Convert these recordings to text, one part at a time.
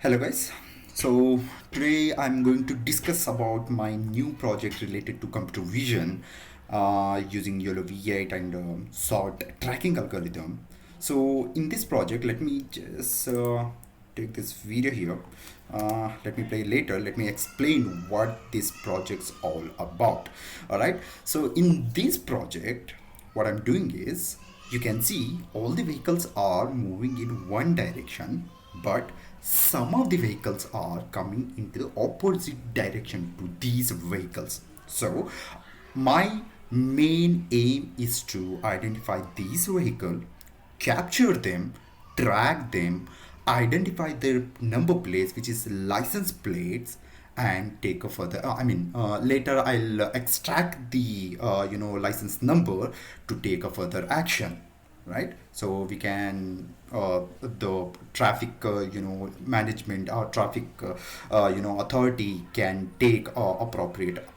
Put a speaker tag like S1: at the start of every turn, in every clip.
S1: Hello guys. So today I'm going to discuss about my new project related to computer vision using YOLOV8 and SORT tracking algorithm. So in this project, let me just take this video here. Let me play later. Let me explain what this project's all about. All right. So in this project, what I'm doing is you can see all the vehicles are moving in one direction, but some of the vehicles are coming into the opposite direction to these vehicles. So my main aim is to identify these vehicles, capture them, track them, identify their number plates, which is license plates, and take a further. Later I'll extract the license number to take a further action, right? So we can the traffic management or traffic authority can take appropriate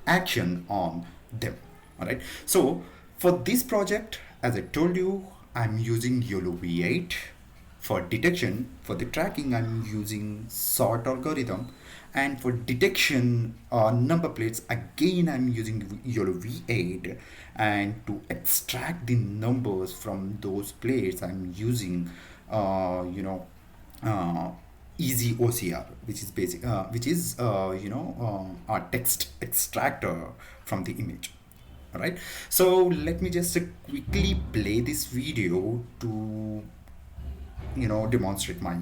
S1: action on them. All right. So for this project, as I told you, I'm using YOLO V8. For detection, for the tracking, I'm using sort algorithm, and for detection number plates, again I'm using YOLO V8, and to extract the numbers from those plates, I'm using easy OCR, which is basic, which is a text extractor from the image. All right. So let me just quickly play this video to demonstrate my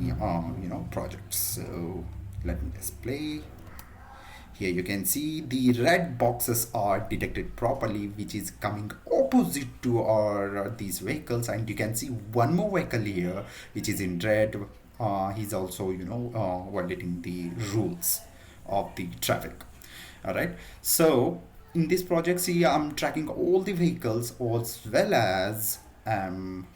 S1: projects. So let me just play. Here you can see the red boxes are detected properly, which is coming opposite to our these vehicles, and you can see one more vehicle here which is in red. He's also violating the rules of the traffic. All right. So in this project, see, I'm tracking all the vehicles as well as I'm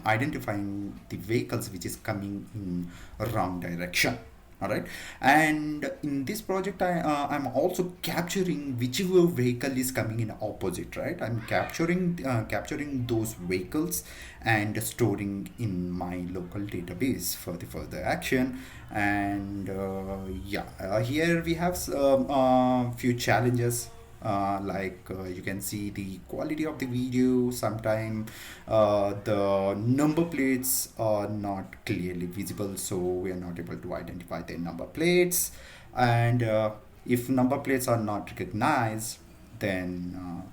S1: identifying the vehicles which is coming in wrong direction. All right. And in this project, I'm also capturing whichever vehicle is coming in opposite, right? I'm capturing those vehicles and storing in my local database for the further action. And here we have few challenges, you can see the quality of the video. Sometimes the number plates are not clearly visible, so we are not able to identify the number plates. And if number plates are not recognized, then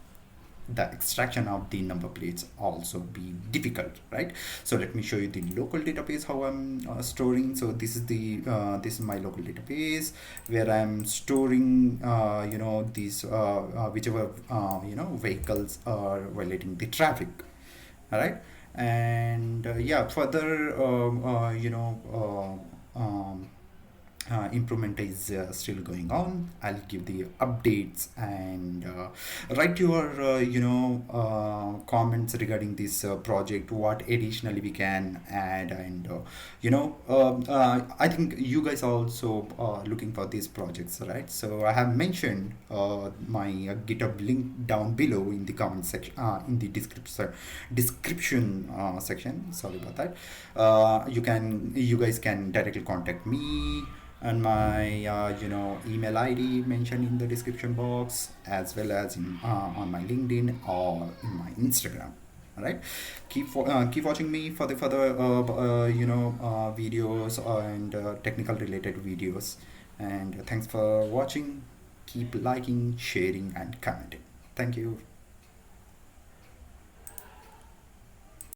S1: the extraction of the number plates also be difficult, right? So let me show you the local database, how I'm storing. So this is the this is my local database where I'm storing these whichever vehicles are violating the traffic. All right. And further improvement is still going on. I'll give the updates and write your comments regarding this project, what additionally we can add. And I think you guys are also looking for these projects, right? So I have mentioned my GitHub link down below in the comment section, in the description section. Sorry about that. You guys can directly contact me, and my email ID mentioned in the description box, as well as on my LinkedIn or in my Instagram. All right. Keep watching me for the further videos and technical related videos. And thanks for watching. Keep liking, sharing, and commenting. Thank you.